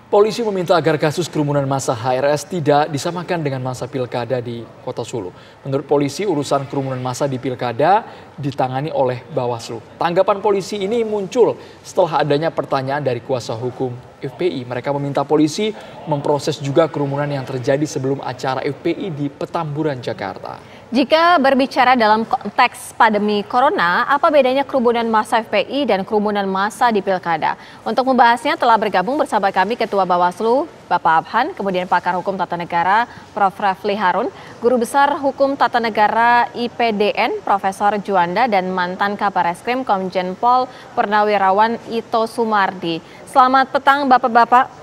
Polisi meminta agar kasus kerumunan massa HRS tidak disamakan dengan masa pilkada di Kota Solo. Menurut polisi, urusan kerumunan massa di pilkada ditangani oleh Bawaslu. Tanggapan polisi ini muncul setelah adanya pertanyaan dari kuasa hukum FPI. Mereka meminta polisi memproses juga kerumunan yang terjadi sebelum acara FPI di Petamburan, Jakarta. Jika berbicara dalam konteks pandemi corona, apa bedanya kerumunan massa FPI dan kerumunan massa di pilkada? Untuk membahasnya telah bergabung bersama kami Ketua Bawaslu, Bapak Abhan, kemudian Pakar Hukum Tata Negara, Prof. Refli Harun, Guru Besar Hukum Tata Negara IPDN, Profesor Juanda, dan mantan Kabar Eskrim Komjen Pol Purnawirawan Ito Sumardi. Selamat petang Bapak-Bapak.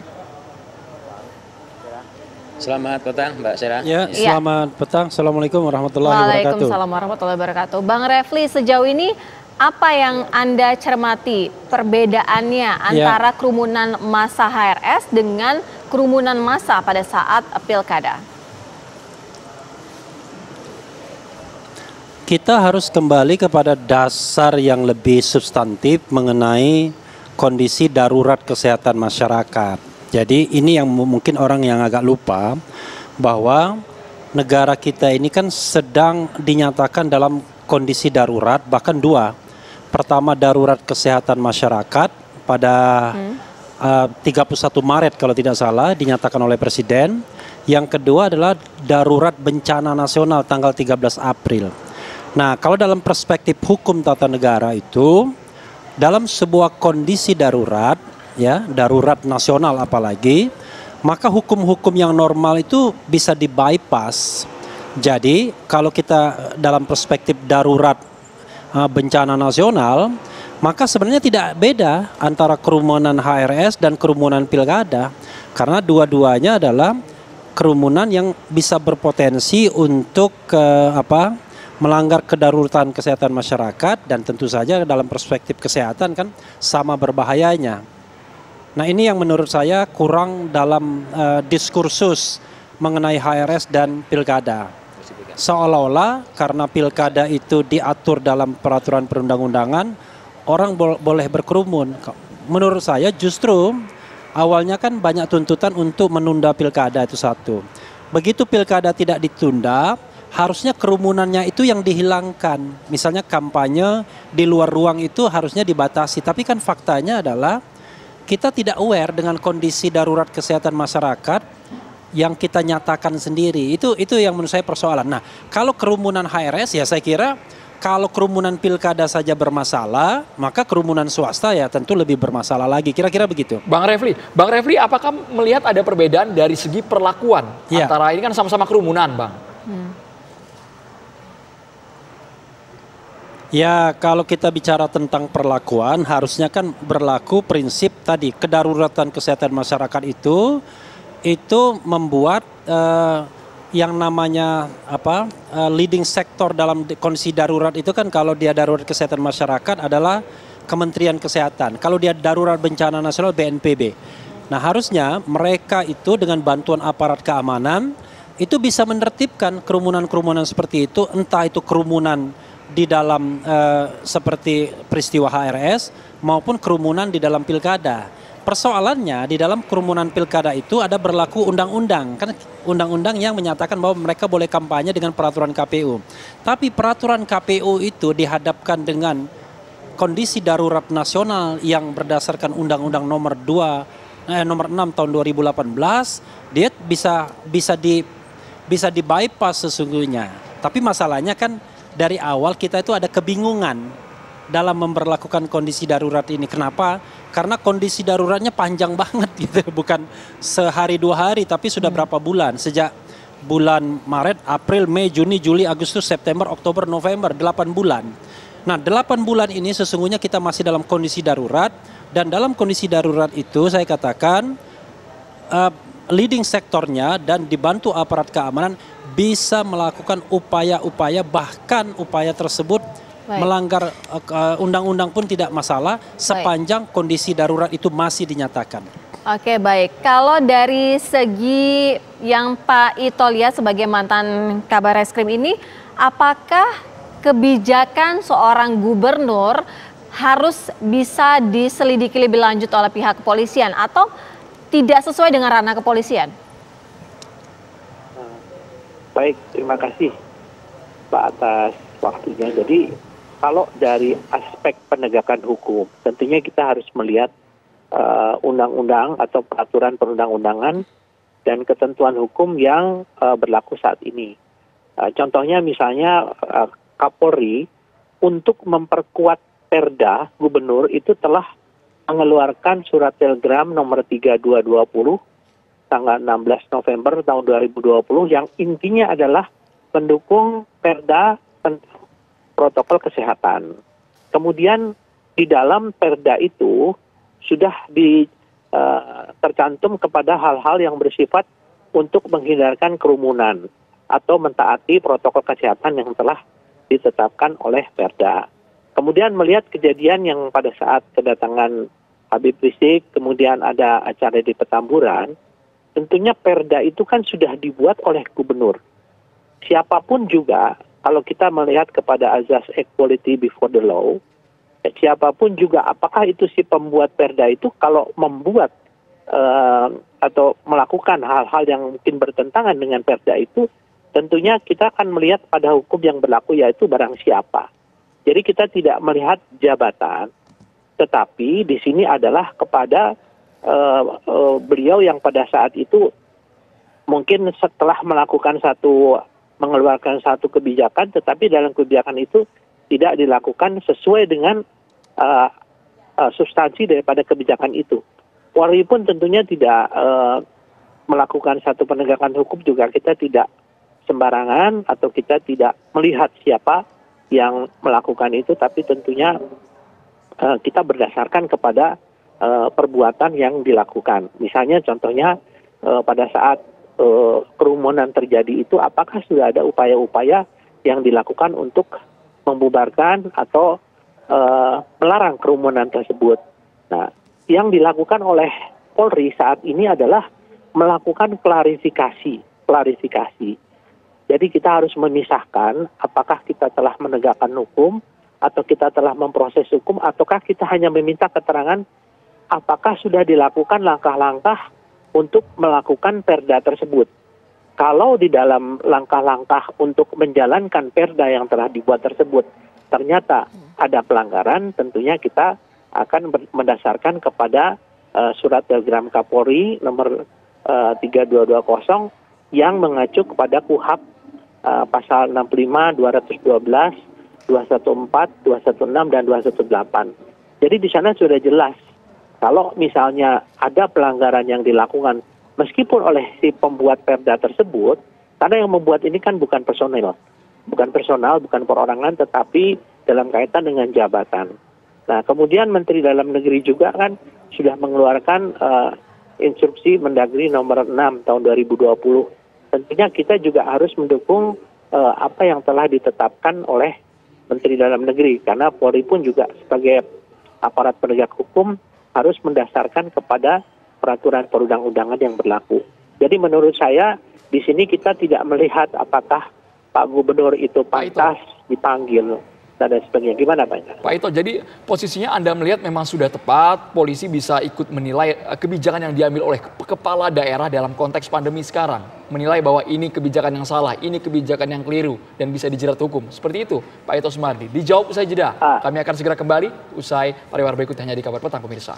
Selamat petang Mbak Sera. Ya, selamat petang. Assalamualaikum warahmatullahi wabarakatuh. Waalaikumsalam warahmatullahi wabarakatuh. Bang Refli, sejauh ini apa yang Anda cermati perbedaannya antara kerumunan massa HRS dengan kerumunan massa pada saat pilkada? Kita harus kembali kepada dasar yang lebih substantif mengenai kondisi darurat kesehatan masyarakat. Jadi ini yang mungkin orang yang agak lupa bahwa negara kita ini kan sedang dinyatakan dalam kondisi darurat, bahkan dua. Pertama darurat kesehatan masyarakat pada 31 Maret kalau tidak salah dinyatakan oleh Presiden. Yang kedua adalah darurat bencana nasional tanggal 13 April. Nah, kalau dalam perspektif hukum tata negara itu dalam sebuah kondisi darurat, ya darurat nasional apalagi, maka hukum-hukum yang normal itu bisa di-bypass. Jadi kalau kita dalam perspektif darurat bencana nasional, maka sebenarnya tidak beda antara kerumunan HRS dan kerumunan pilkada, karena dua-duanya adalah kerumunan yang bisa berpotensi untuk melanggar kedaruratan kesehatan masyarakat, dan tentu saja dalam perspektif kesehatan kan sama berbahayanya. Nah, ini yang menurut saya kurang dalam diskursus mengenai HRS dan pilkada. Seolah-olah karena pilkada itu diatur dalam peraturan perundang-undangan, orang boleh berkerumun. Menurut saya justru awalnya kan banyak tuntutan untuk menunda pilkada, itu satu. Begitu pilkada tidak ditunda, harusnya kerumunannya itu yang dihilangkan. Misalnya kampanye di luar ruang itu harusnya dibatasi. Tapi kan faktanya adalah kita tidak aware dengan kondisi darurat kesehatan masyarakat yang kita nyatakan sendiri. Itu yang menurut saya persoalan. Nah, kalau kerumunan HRS ya saya kira kalau kerumunan pilkada saja bermasalah, maka kerumunan swasta ya tentu lebih bermasalah lagi. Kira-kira begitu. Bang Refli, apakah melihat ada perbedaan dari segi perlakuan antara ini kan sama-sama kerumunan, Bang? Ya, kalau kita bicara tentang perlakuan, harusnya kan berlaku prinsip tadi kedaruratan kesehatan masyarakat itu membuat yang namanya leading sector dalam kondisi darurat itu kan, kalau dia darurat kesehatan masyarakat adalah Kementerian Kesehatan, kalau dia darurat bencana nasional BNPB. Nah, harusnya mereka itu dengan bantuan aparat keamanan itu bisa menertibkan kerumunan-kerumunan seperti itu, entah itu kerumunan di dalam seperti peristiwa HRS maupun kerumunan di dalam pilkada. Persoalannya di dalam kerumunan pilkada itu ada berlaku undang-undang, kan undang-undang yang menyatakan bahwa mereka boleh kampanye dengan peraturan KPU. Tapi peraturan KPU itu dihadapkan dengan kondisi darurat nasional yang berdasarkan Undang-Undang nomor 6 tahun 2018, dia bisa di-bypass sesungguhnya. Tapi masalahnya kan dari awal kita itu ada kebingungan dalam memberlakukan kondisi darurat ini. Kenapa? Karena kondisi daruratnya panjang banget gitu, bukan sehari dua hari, tapi sudah berapa bulan. Sejak bulan Maret, April, Mei, Juni, Juli, Agustus, September, Oktober, November, 8 bulan. Nah, 8 bulan ini sesungguhnya kita masih dalam kondisi darurat, dan dalam kondisi darurat itu saya katakan leading sektornya dan dibantu aparat keamanan bisa melakukan upaya-upaya, bahkan upaya tersebut melanggar undang-undang pun tidak masalah sepanjang kondisi darurat itu masih dinyatakan. Oke, baik. Kalau dari segi yang Pak Ito lihat sebagai mantan Kabar Eskrim ini, apakah kebijakan seorang gubernur harus bisa diselidiki lebih lanjut oleh pihak kepolisian, atau tidak sesuai dengan ranah kepolisian? Baik, terima kasih Pak atas waktunya. Jadi kalau dari aspek penegakan hukum, tentunya kita harus melihat undang-undang atau peraturan perundang-undangan dan ketentuan hukum yang berlaku saat ini. Contohnya misalnya Kapolri untuk memperkuat Perda Gubernur itu telah mengeluarkan surat telegram nomor 3220 tanggal 16 November tahun 2020 yang intinya adalah mendukung Perda tentang protokol kesehatan. Kemudian di dalam Perda itu sudah tercantum kepada hal-hal yang bersifat untuk menghindarkan kerumunan atau mentaati protokol kesehatan yang telah ditetapkan oleh Perda. Kemudian melihat kejadian yang pada saat kedatangan Habib Rizik, kemudian ada acara di Petamburan, tentunya Perda itu kan sudah dibuat oleh gubernur. Siapapun juga, kalau kita melihat kepada azas equality before the law, siapapun juga, apakah itu si pembuat Perda itu kalau membuat atau melakukan hal-hal yang mungkin bertentangan dengan Perda itu, tentunya kita akan melihat pada hukum yang berlaku yaitu barang siapa. Jadi kita tidak melihat jabatan, tetapi di sini adalah kepada beliau yang pada saat itu mungkin setelah mengeluarkan satu kebijakan, tetapi dalam kebijakan itu tidak dilakukan sesuai dengan substansi daripada kebijakan itu. Polri pun tentunya tidak melakukan satu penegakan hukum juga, kita tidak sembarangan atau kita tidak melihat siapa yang melakukan itu, tapi tentunya kita berdasarkan kepada perbuatan yang dilakukan. Misalnya contohnya pada saat kerumunan terjadi itu, apakah sudah ada upaya-upaya yang dilakukan untuk membubarkan atau melarang kerumunan tersebut. Nah, yang dilakukan oleh Polri saat ini adalah melakukan klarifikasi. Jadi kita harus memisahkan apakah kita telah menegakkan hukum atau kita telah memproses hukum ataukah kita hanya meminta keterangan apakah sudah dilakukan langkah-langkah untuk melakukan Perda tersebut. Kalau di dalam langkah-langkah untuk menjalankan Perda yang telah dibuat tersebut ternyata ada pelanggaran, tentunya kita akan mendasarkan kepada surat telegram Kapolri nomor 3220 yang mengacu kepada KUHP pasal 65, 212, 214, 216, dan 218. Jadi di sana sudah jelas kalau misalnya ada pelanggaran yang dilakukan meskipun oleh si pembuat Perda tersebut, karena yang membuat ini kan bukan personal, bukan perorangan, tetapi dalam kaitan dengan jabatan. Nah, kemudian Menteri Dalam Negeri juga kan sudah mengeluarkan instruksi Mendagri nomor 6 tahun 2020. Tentunya kita juga harus mendukung apa yang telah ditetapkan oleh Menteri Dalam Negeri, karena Polri pun juga sebagai aparat penegak hukum harus mendasarkan kepada peraturan perundang-undangan yang berlaku. Jadi menurut saya di sini kita tidak melihat apakah Pak Gubernur itu pantas dipanggil dan sebagainya. Gimana Pak? Pak Ito, jadi posisinya Anda melihat memang sudah tepat, polisi bisa ikut menilai kebijakan yang diambil oleh kepala daerah dalam konteks pandemi sekarang. Menilai bahwa ini kebijakan yang salah, ini kebijakan yang keliru, dan bisa dijerat hukum. Seperti itu, Pak Ito Sumardi. Dijawab usai jeda. Kami akan segera kembali usai pariwara berikut hanya di Kabar Petang, pemirsa.